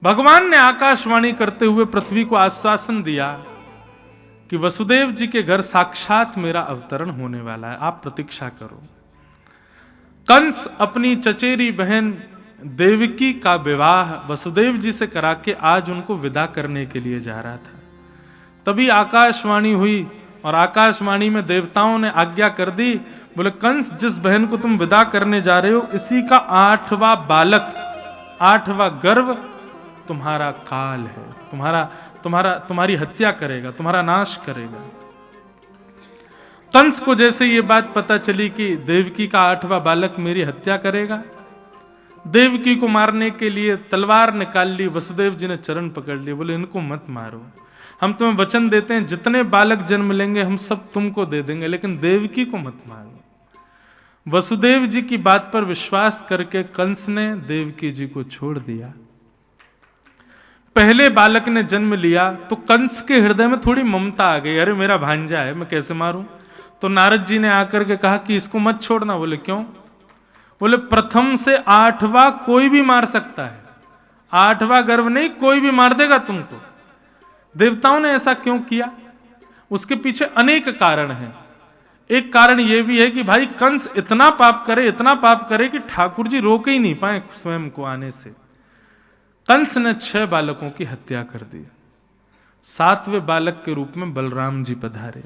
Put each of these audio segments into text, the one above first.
भगवान ने आकाशवाणी करते हुए पृथ्वी को आश्वासन दिया कि वसुदेव जी के घर साक्षात मेरा अवतरण होने वाला है, आप प्रतीक्षा करो। कंस अपनी चचेरी बहन देवकी का विवाह वसुदेव जी से करा के आज उनको विदा करने के लिए जा रहा था। तभी आकाशवाणी हुई और आकाशवाणी में देवताओं ने आज्ञा कर दी, बोले कंस जिस बहन को तुम विदा करने जा रहे हो इसी का 8वां बालक 8वां गर्भ तुम्हारा काल है, तुम्हारी हत्या करेगा, तुम्हारा नाश करेगा। कंस को जैसे ये बात पता चली कि देवकी का 8वां बालक मेरी हत्या करेगा, देवकी को मारने के लिए तलवार निकाल ली। वसुदेव जी ने चरण पकड़ लिए, बोले इनको मत मारो, हम तुम्हें वचन देते हैं जितने बालक जन्म लेंगे हम सब तुमको दे देंगे, लेकिन देवकी को मत मारो। वसुदेव जी की बात पर विश्वास करके कंस ने देवकी जी को छोड़ दिया। पहले बालक ने जन्म लिया तो कंस के हृदय में थोड़ी ममता आ गई, अरे मेरा भांजा है मैं कैसे मारूं। तो नारद जी ने आकर के कहा कि इसको मत छोड़ना। बोले क्यों? बोले प्रथम से 8वां कोई भी मार सकता है, 8वां गर्भ नहीं, कोई भी मार देगा तुमको। देवताओं ने ऐसा क्यों किया? उसके पीछे अनेक कारण हैं। एक कारण यह भी है कि भाई कंस इतना पाप करे कि ठाकुर जी रोक ही नहीं पाए स्वयं को आने से। कंस ने 6 बालकों की हत्या कर दी। 7वें बालक के रूप में बलराम जी पधारे।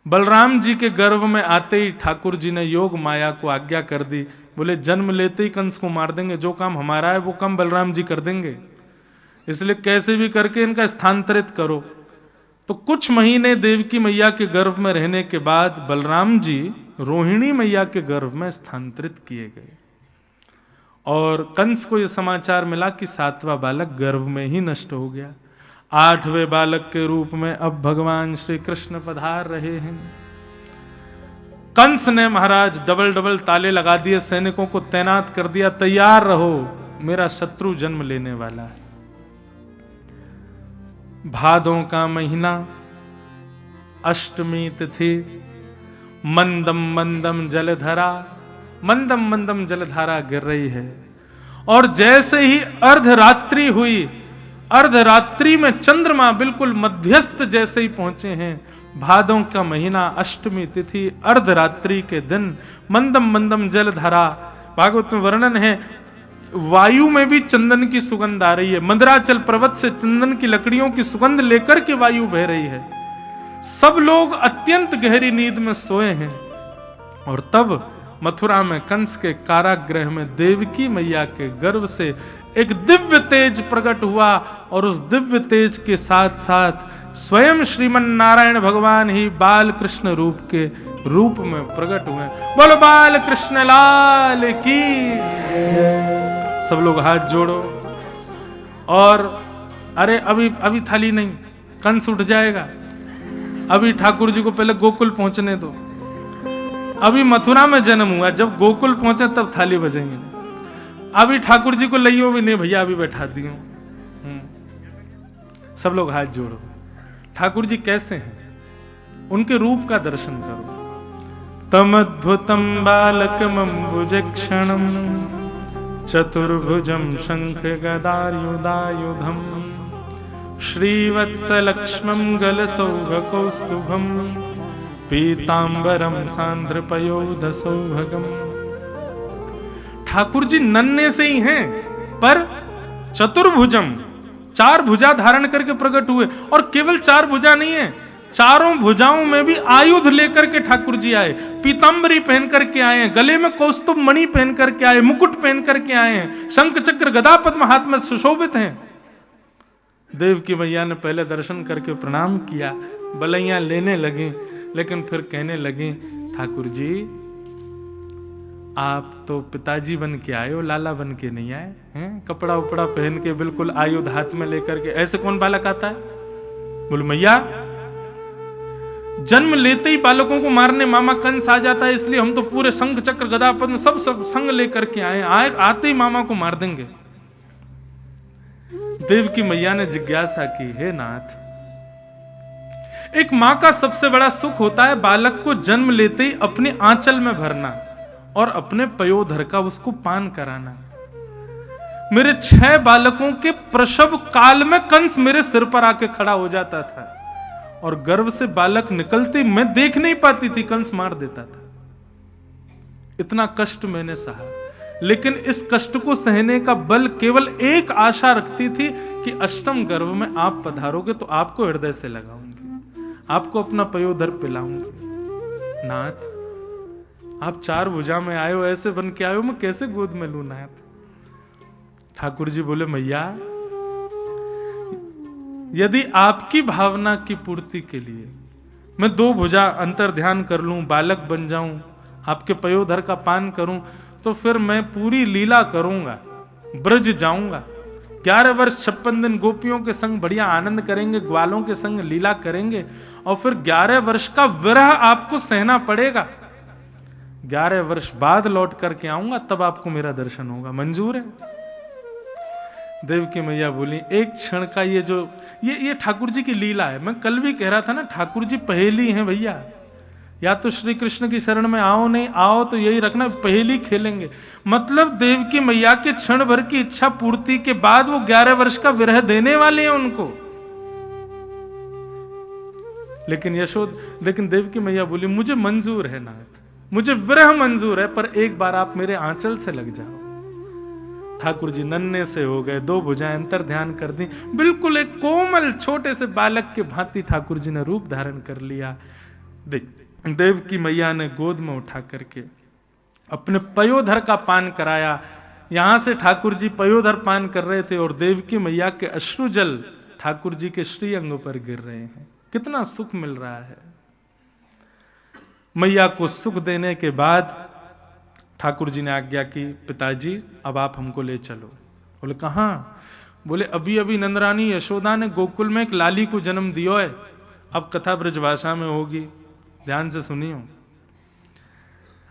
बलराम जी के गर्भ में आते ही ठाकुर जी ने योग माया को आज्ञा कर दी, बोले जन्म लेते ही कंस को मार देंगे, जो काम हमारा है वो काम बलराम जी कर देंगे, इसलिए कैसे भी करके इनका स्थानांतरित करो। तो कुछ महीने देवकी मैया के गर्भ में रहने के बाद बलराम जी रोहिणी मैया के गर्भ में स्थानांतरित किए गए और कंस को यह समाचार मिला कि 7वां बालक गर्भ में ही नष्ट हो गया। 8वें बालक के रूप में अब भगवान श्री कृष्ण पधार रहे हैं। कंस ने महाराज डबल ताले लगा दिए, सैनिकों को तैनात कर दिया, तैयार रहो मेरा शत्रु जन्म लेने वाला है। भादों का महीना, अष्टमी तिथि, मंदम मंदम जलधरा, मंदम मंदम जलधारा गिर रही है और जैसे ही अर्धरात्रि हुई, अर्धरात्रि में चंद्रमा बिल्कुल मध्यस्थ जैसे ही पहुंचे हैं। भादों का महीना, अष्टमी तिथि, अर्धरात्रि के दिन, मंदम मंदम जलधारा। भागवत में वर्णन है वायु में भी चंदन की सुगंध आ रही है, मंदराचल पर्वत से चंदन की लकड़ियों की सुगंध लेकर के वायु बह रही है। सब लोग अत्यंत गहरी नींद में सोए हैं और तब मथुरा में कंस के कारागृह में देवकी मैया के गर्भ से एक दिव्य तेज प्रकट हुआ और उस दिव्य तेज के साथ साथ स्वयं श्रीमन नारायण भगवान ही बाल कृष्ण रूप में प्रकट हुए। बोलो बाल कृष्ण लाल की। सब लोग हाथ जोड़ो और अरे अभी थाली नहीं, कंस उठ जाएगा, अभी ठाकुर जी को पहले गोकुल पहुंचने दो। अभी मथुरा में जन्म हुआ, जब गोकुल पहुंचे तब थाली बजेंगे। अभी ठाकुर जी को लइयो भी नहीं भैया, अभी बैठा दियो। सब लोग हाथ जोड़ो। ठाकुर जी कैसे हैं, उनके रूप का दर्शन करो। तमद्भुतम बालकमंबुजक्षणम चतुर्भुजम शंख गदायुधायुधम श्रीवत्सलक्ष्मं गलसौभकौस्तुभम पीतांबरम सांद्रपयोध सौभगम। ठाकुर जी नन्हे से ही हैं पर चतुर्भुजम, 4 भुजा धारण करके प्रकट हुए। और केवल 4 भुजा नहीं है, चारों भुजाओं में भी आयुध लेकर के ठाकुर जी आए। पीतांबरी पहन करके आए हैं, गले में कौस्तुभ मणि पहन करके आए, मुकुट पहन करके आए हैं, शंख चक्र गदा पद्म हाथ में सुशोभित हैं। देवकी मैया ने पहले दर्शन करके प्रणाम किया, बलैयां लेने लगे, लेकिन फिर कहने लगे ठाकुर जी आप तो पिताजी बन के आए हो, लाला बन के नहीं आए हैं। कपड़ा उपड़ा पहन के बिल्कुल आयुध हाथ में लेकर के, ऐसे कौन बालक आता है? बोल मैया जन्म लेते ही बालकों को मारने मामा कंस आ जाता है, इसलिए हम तो पूरे शंख चक्र गदा पद्म सब संग लेकर के आते ही मामा को मार देंगे। देवकी मैया ने जिज्ञासा की, हे नाथ, एक मां का सबसे बड़ा सुख होता है बालक को जन्म लेते ही अपने आंचल में भरना और अपने पयोधर का उसको पान कराना। मेरे 6 बालकों के प्रसव काल में कंस मेरे सिर पर आके खड़ा हो जाता था और गर्भ से बालक निकलते मैं देख नहीं पाती थी, कंस मार देता था। इतना कष्ट मैंने सहा, लेकिन इस कष्ट को सहने का बल केवल एक आशा रखती थी कि अष्टम गर्भ में आप पधारोगे तो आपको हृदय से लगाऊंगी, आपको अपना पयोधर पिलाऊंगी। नाथ, आप 4 भुजा में आए हो, ऐसे बन के आए हो, मैं कैसे गोद में लूं नाथ? ठाकुर जी बोले, मैया, यदि आपकी भावना की पूर्ति के लिए मैं 2 भुजा अंतर ध्यान कर लूं, बालक बन जाऊं, आपके पयोधर का पान करूं, तो फिर मैं पूरी लीला करूंगा, ब्रज जाऊंगा, 11 वर्ष 56 दिन गोपियों के संग बढ़िया आनंद करेंगे, ग्वालों के संग लीला करेंगे, और फिर 11 वर्ष का विरह आपको सहना पड़ेगा। 11 वर्ष बाद लौट करके आऊंगा, तब आपको मेरा दर्शन होगा, मंजूर है? देवकी मैया बोली, एक क्षण का ये ठाकुर जी की लीला है। मैं कल भी कह रहा था ना, ठाकुर जी पहेली हैं भैया। या तो श्री कृष्ण की शरण में आओ, नहीं आओ तो यही रखना, पहेली खेलेंगे। मतलब देवकी मैया के क्षण भर की इच्छा पूर्ति के बाद वो 11 वर्ष का विरह देने वाले हैं उनको। लेकिन देवकी मैया बोली, मुझे मंजूर है नाथ, मुझे विरह मंजूर है, पर एक बार आप मेरे आंचल से लग जाओ। ठाकुर जी नन्हे से हो गए, 2 भुजाएं अंतर ध्यान कर दी, बिल्कुल एक कोमल छोटे से बालक के भांति ठाकुर जी ने रूप धारण कर लिया। देवकी मैया ने गोद में उठा करके अपने पयोधर का पान कराया। यहां से ठाकुर जी पयोधर पान कर रहे थे और देवकी मैया के अश्रु जल ठाकुर जी के श्री अंगों पर गिर रहे हैं। कितना सुख मिल रहा है। मैया को सुख देने के बाद ठाकुर जी ने आज्ञा की, पिताजी अब आप हमको ले चलो। बोले, कहाँ? बोले, अभी अभी नंदरानी यशोदा ने गोकुल में एक लाली को जन्म दियो है। अब कथा ब्रजभाषा में होगी, ध्यान से सुनियो।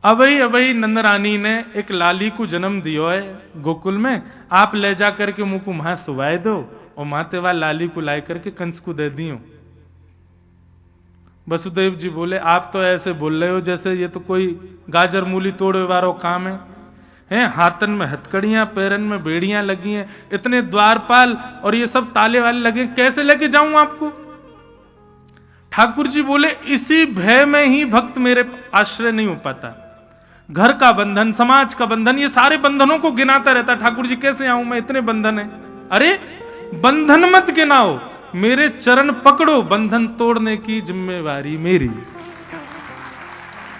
अभी नंदरानी ने एक लाली को जन्म दियो है गोकुल में, आप ले जा करके मुंह को वहां सुवाए दो और माते वाल लाली को ला करके कंस को दे दियो। वसुदेव जी बोले, आप तो ऐसे बोल रहे हो जैसे ये तो कोई गाजर मूली तोड़े वालो काम है। हाथन में हथकड़ियां, पैरन में बेड़ियां लगी हैं, इतने द्वारपाल और ये सब ताले वाले लगे, कैसे लेके जाऊं आपको? ठाकुर जी बोले, इसी भय में ही भक्त मेरे आश्रय नहीं हो पाता। घर का बंधन, समाज का बंधन, ये सारे बंधनों को गिनाता रहता। ठाकुर जी कैसे आऊं मैं, इतने बंधन है। अरे बंधन मत गिनाओ, मेरे चरण पकड़ो, बंधन तोड़ने की जिम्मेवारी मेरी।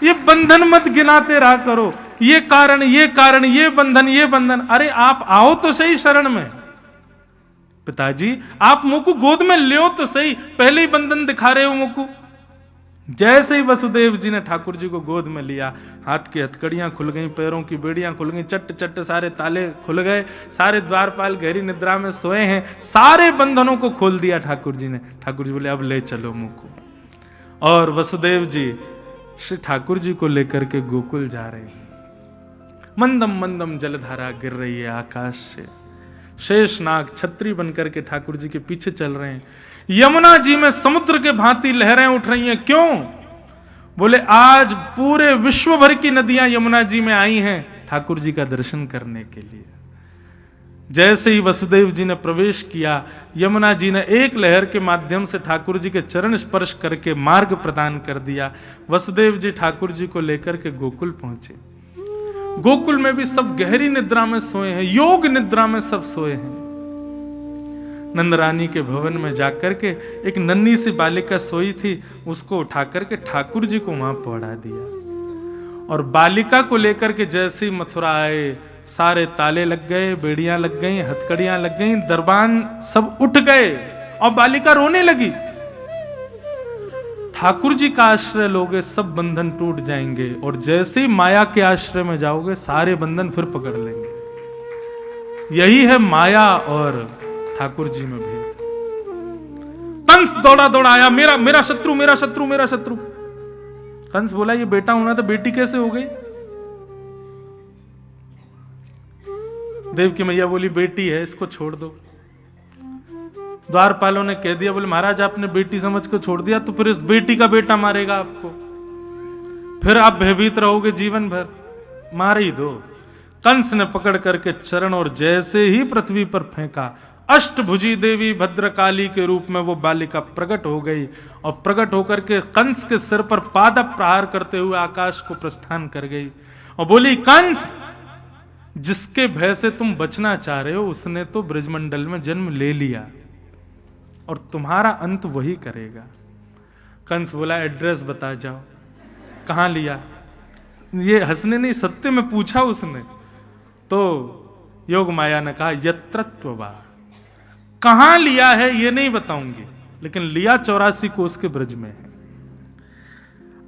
ये बंधन मत गिनाते रहा करो, ये कारण, ये बंधन। अरे आप आओ तो सही शरण में। पिताजी आप मुझको गोद में लियो तो सही, पहले ही बंधन दिखा रहे हो मुझको। जैसे ही वसुदेव जी ने ठाकुर जी को गोद में लिया, हाथ की हथकड़ियां खुल गई, पैरों की बेड़ियां खुल गई, चट चट सारे ताले खुल गए, सारे द्वारपाल गहरी निद्रा में सोए हैं, सारे बंधनों को खोल दिया ठाकुर जी ने। ठाकुर जी बोले, अब ले चलो मुझको। और वसुदेव जी श्री ठाकुर जी को लेकर के गोकुल जा रहे हैं। मंदम मंदम जलधारा गिर रही है आकाश से। शेषनाग छत्री बनकर के ठाकुर जी के पीछे चल रहे हैं। यमुना जी में समुद्र के भांति लहरें उठ रही हैं। क्यों? बोले, आज पूरे विश्व भर की नदियां यमुना जी में आई हैं ठाकुर जी का दर्शन करने के लिए। जैसे ही वसुदेव जी ने प्रवेश किया, यमुना जी ने एक लहर के माध्यम से ठाकुर जी के चरण स्पर्श करके मार्ग प्रदान कर दिया। वसुदेव जी ठाकुर जी को लेकर के गोकुल पहुंचे। गोकुल में भी सब गहरी निद्रा में सोए हैं, योग निद्रा में सब सोए हैं। नंदरानी के भवन में जाकर के एक नन्ही सी बालिका सोई थी, उसको उठा करके ठाकुर जी को वहां पहुंचा दिया। और बालिका को लेकर के जैसे ही मथुरा आए, सारे ताले लग गए, बेड़ियां लग गई, हथकड़ियां लग गई, दरबान सब उठ गए और बालिका रोने लगी। ठाकुर जी का आश्रय लोगे, सब बंधन टूट जाएंगे, और जैसे ही माया के आश्रय में जाओगे, सारे बंधन फिर पकड़ लेंगे। यही है माया और ठाकुर जी में भेद। कंस दौड़ा दौड़ा आया, मेरा शत्रु, मेरा शत्रु, मेरा शत्रु। कंस बोला, ये बेटा होना तो बेटी कैसे हो गई? देवकी मैया बोली, बेटी है, इसको छोड़ दो। द्वारपालों ने कह दिया, बोले महाराज आपने बेटी समझ को छोड़ दिया तो फिर इस बेटी का बेटा मारेगा आपको, फिर आप भयभीत रहोगे जीवन भर, मार ही दो। कंस ने पकड़ करके चरण और जैसे ही पृथ्वी पर फेंका, अष्टभुजी देवी भद्रकाली के रूप में वो बालिका प्रकट हो गई और प्रकट होकर के कंस के सिर पर पाद प्रहार करते हुए आकाश को प्रस्थान कर गई और बोली, कंस, जिसके भय से तुम बचना चाह रहे हो उसने तो ब्रजमंडल में जन्म ले लिया और तुम्हारा अंत वही करेगा। कंस बोला, एड्रेस बता जाओ, कहां लिया? ये हंसने नहीं, सत्य में पूछा उसने। तो योग माया ने कहा, यत्रत्ववा, कहां लिया है ये नहीं बताऊंगी, लेकिन लिया 84 कोस के ब्रज में है।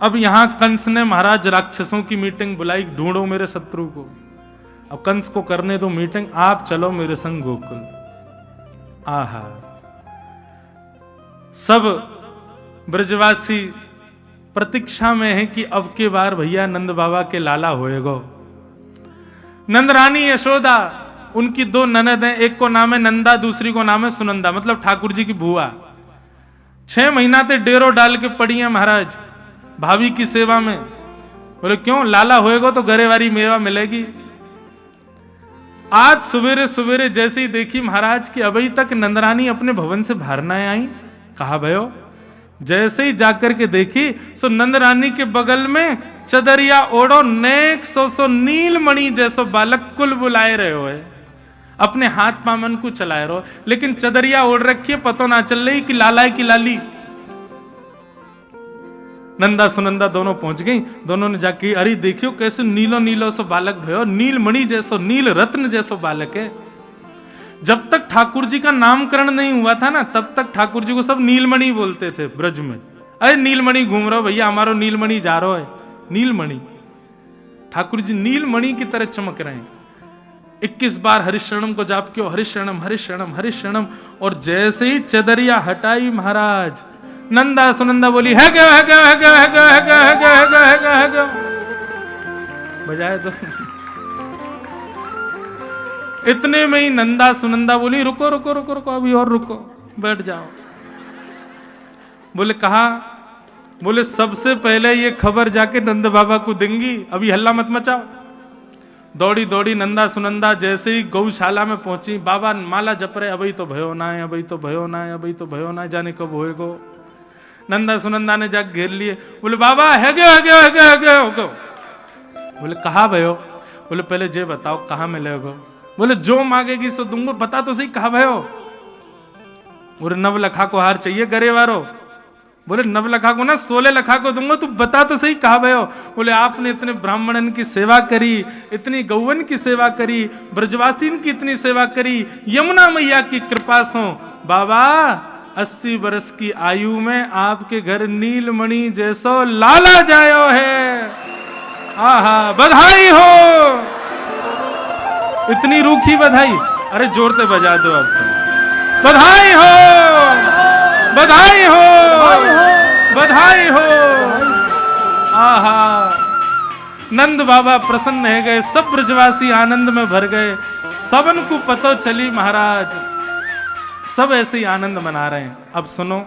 अब यहां कंस ने महाराज राक्षसों की मीटिंग बुलाई, ढूंढो मेरे शत्रु को। अब कंस को करने दो मीटिंग, आप चलो मेरे संग गोकुल। आहा, सब ब्रजवासी प्रतीक्षा में है कि अब के बार भैया नंद बाबा के लाला होएगो। नंद रानी यशोदा, उनकी 2 ननद हैं, एक को नाम है नंदा, दूसरी को नाम है सुनंदा, मतलब ठाकुर जी की बुआ। 6 महीना ते डेरो डाल के पड़ी है महाराज भाभी की सेवा में। बोले क्यों? लाला होएगा तो गरेवारी मेवा मिलेगी। आज सवेरे सवेरे जैसे ही देखी महाराज की अभी तक नंदरानी अपने भवन से बाहर ना आई, कहा भयो, जैसे ही जाकर के देखी सो नंदरानी के बगल में चदरिया ओढ़ो नेक सो नीलमणि जैसो बालक कुल बुलाए रहे हो है, अपने हाथ पामन को चलाए रहो, लेकिन चदरिया ओढ़ रखी है, पतो ना चल रही कि लाला है कि लाली। नंदा सुनंदा दोनों पहुंच गई, दोनों ने जाके, अरे देखियो कैसे नीलो नीलो सो बालक भयो, नीलमणि जैसो, नील रत्न जैसो बालक है। जब तक ठाकुर जी का नामकरण नहीं हुआ था ना, तब तक ठाकुर जी को सब नीलमणि बोलते थे ब्रज में। अरे नीलमणि घूम रहा हो भैया, हमारो नीलमणि जा रहा है, नीलमणि। ठाकुर जी नीलमणि की तरह चमक रहे हैं। 21 बार हरिशरणम को जाप किया, हरिशरणम हरिशरणम हरिशरणम, और जैसे ही चदरिया हटाई महाराज, नंदा सुनंदा बोली, है क्या है क्या है क्या है क्या है क्या है क्या है क्या है क्या है क्या, बजाए तो इतने में ही नंदा सुनंदा बोली, रुको रुको रुको रुको, अभी और रुको, बैठ जाओ। बोले कहा? बोले सबसे पहले ये खबर जाके नंद बाबा को देंगी, अभी हल्ला मत मचाओ। दौड़ी दौड़ी नंदा सुनंदा जैसे ही गौशाला में पहुंची, बाबा माला जप रहे, अभी तो भयो ना है, अभी तो भयो ना है, अभी तो भयो ना है, जाने कब होएगो। नंदा सुनंदा ने जाके घेर लिए, बोले बाबा है गया है गया है गया है गया है गया। बोले कहा भयो? बोले पहले जे बताओ कहाँ मिलेगो। बोले जो मांगेगी सो दूंगा, बता तो सही कहा भयो। बोले 9 लखा को हार चाहिए गरेवारो। बोले 9 लखा को ना 16 लखा को दूंगा, तू बता तो सही कहा भयो। बोले आपने इतने ब्राह्मणन की सेवा करी, इतनी गौवन की सेवा करी, ब्रजवासीन की इतनी सेवा करी, यमुना मैया की कृपा सो बाबा 80 वर्ष की आयु में आपके घर नीलमणि जैसो लाला जायो है। आहा, बधाई हो। इतनी रूखी बधाई, अरे जोर से बजा दो अब, बधाई हो बधाई हो बधाई हो। आहा, नंद बाबा प्रसन्न है गए, सब ब्रजवासी आनंद में भर गए। सबन को पतो चली महाराज, सब ऐसे ही आनंद मना रहे हैं। अब सुनो।